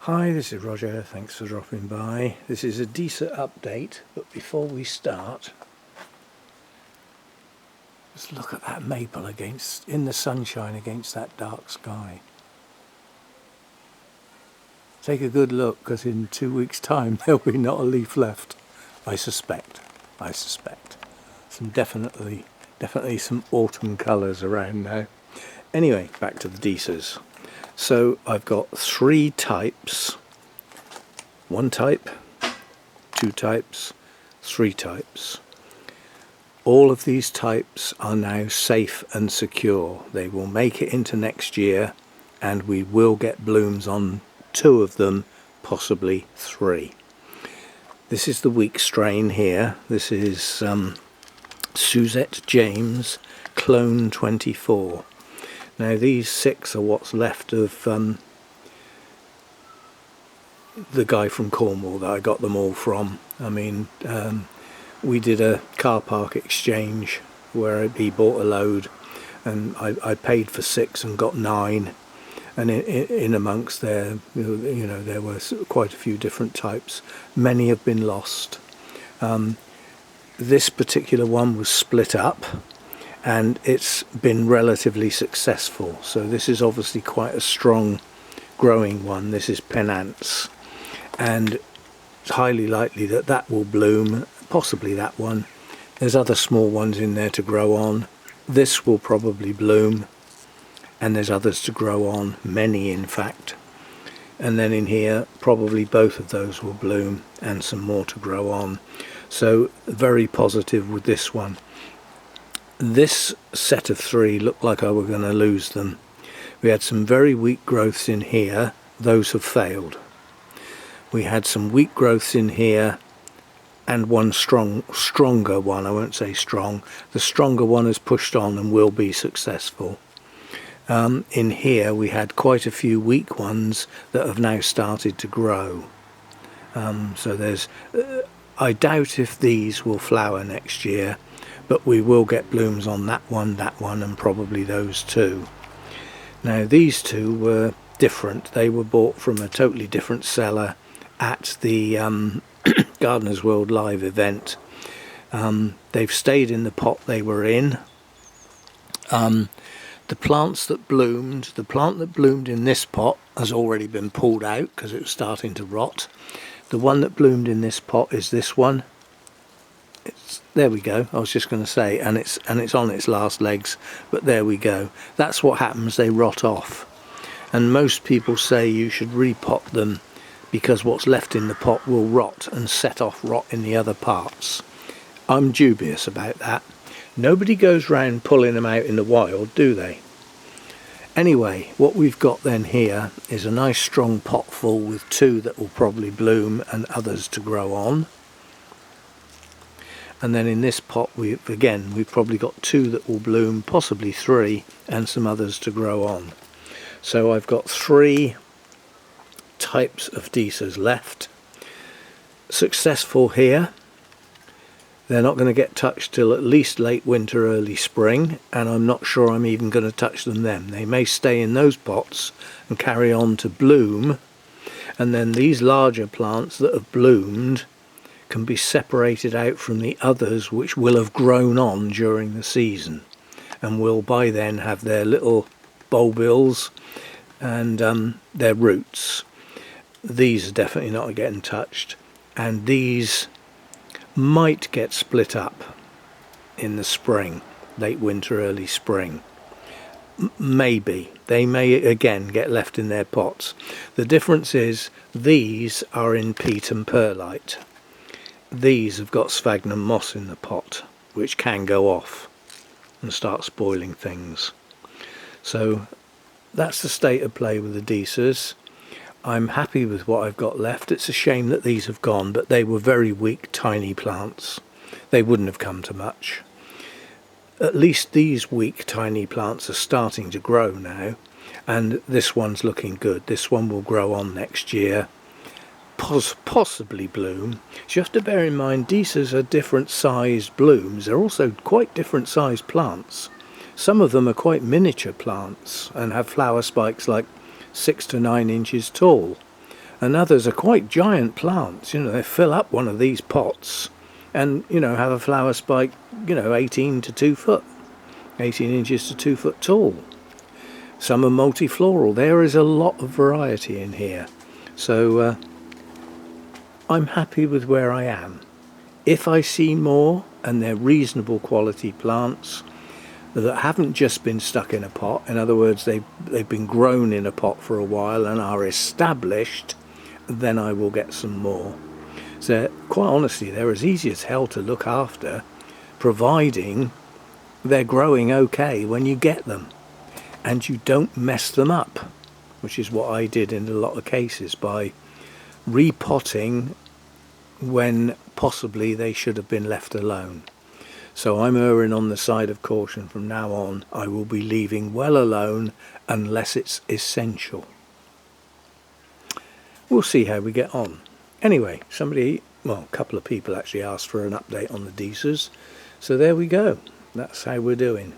Hi, this is Roger, thanks for dropping by. This is a Disa update, but before we start, just look at that maple in the sunshine against that dark sky. Take a good look, because in 2 weeks' time there'll be not a leaf left. I suspect. Some definitely some autumn colours around now. Anyway, back to the Disas. So I've got 3 types. 1 type, 2 types, 3 types. All of these types are now safe and secure. They will make it into next year, and we will get blooms on 2 of them, possibly 3. This is the weak strain here. This is Suzette James Clone 24. Now these 6 are what's left of the guy from Cornwall that I got them all from. I mean, we did a car park exchange where he bought a load, and I paid for 6 and got 9. And in amongst there, you know, there were quite a few different types. Many have been lost. This particular one was split up, and it's been relatively successful. So this is obviously quite a strong growing one. This is Penance, and it's highly likely that that will bloom, possibly that one. There's other small ones in there to grow on. This will probably bloom, and there's others to grow on, many in fact. And then in here, probably both of those will bloom and some more to grow on. So very positive with this one. This set of 3 looked like I were going to lose them. We had some very weak growths in here. Those have failed. We had some weak growths in here, and one stronger one. I won't say strong. The stronger one has pushed on and will be successful. In here we had quite a few weak ones that have now started to grow. So there's I doubt if these will flower next year, but we will get blooms on that one, and probably those 2. Now these 2 were different. They were bought from a totally different seller at the Gardeners World Live event. They've stayed in the pot they were in. The plants that bloomed, the plant that bloomed in this pot has already been pulled out because it was starting to rot. The one that bloomed in this pot is this one. There we go. I was just going to say, and it's on its last legs, but there we go. That's what happens, they rot off. And most people say you should repot them because what's left in the pot will rot and set off rot in the other parts. I'm dubious about that. Nobody goes round pulling them out in the wild, do they? Anyway, what we've got then here is a nice strong pot full with 2 that will probably bloom and others to grow on. And then in this pot we've probably got 2 that will bloom, possibly 3, and some others to grow on. So I've got 3 types of Disas left. Successful here. They're not going to get touched till at least late winter, early spring, and I'm not sure I'm even going to touch them then. They may stay in those pots and carry on to bloom, and then these larger plants that have bloomed can be separated out from the others which will have grown on during the season, and will by then have their little bulbils and their roots. These are definitely not getting touched, and these might get split up in the spring, late winter, early spring. Maybe. They may again get left in their pots. The difference is these are in peat and perlite. These have got sphagnum moss in the pot, which can go off and start spoiling things. So that's the state of play with the Disas. I'm happy with what I've got left. It's a shame that these have gone, but they were very weak, tiny plants. They wouldn't have come to much. At least these weak, tiny plants are starting to grow now, and this one's looking good. This one will grow on next year, possibly bloom. So you have to bear in mind, Disas are different sized blooms. They're also quite different sized plants. Some of them are quite miniature plants and have flower spikes like 6 to 9 inches tall, and others are quite giant plants. You know, they fill up one of these pots and, you know, have a flower spike, you know, 18 to 2 foot, 18 inches to 2 foot tall. Some are multifloral. There is a lot of variety in here. So I'm happy with where I am. If I see more, and they're reasonable quality plants that haven't just been stuck in a pot, in other words, they've been grown in a pot for a while and are established, then I will get some more. So quite honestly, they're as easy as hell to look after, providing they're growing okay when you get them and you don't mess them up, which is what I did in a lot of cases by repotting when possibly they should have been left alone. So I'm erring on the side of caution from now on. I will be leaving well alone unless it's essential. We'll see how we get on. Anyway, a couple of people actually asked for an update on the Disas. So there we go. That's how we're doing.